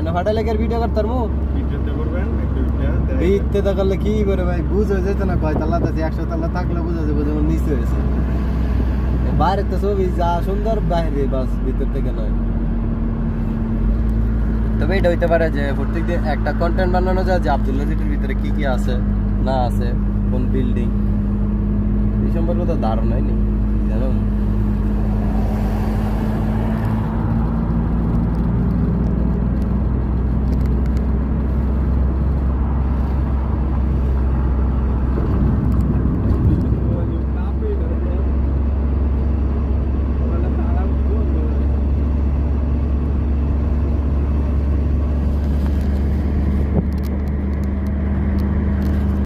না ফাটা লেগে ভিডিও করতাম মু ভিডিওতে করবেন একটু ভিড়তে দেখালে কি করে ভাই বুঝ হয়ে যেত না কয় তাল্লা আছে 100 তাল্লা থাকলে বুঝা যাবে যেমন নিচে হয়েছে বাইরে তো ছবি যা সুন্দর বাইরে বাস ভিতর থেকে নয় তবে এটা হইতে পারে যে প্রত্যেক দিন একটা কন্টেন্ট বানানো যায় যে আব্দুল্লাহ সিটির ভিতরে কি কি আছে না আছে কোন বিল্ডিং এই সম্পর্কে তো ধারণাই নেই জানো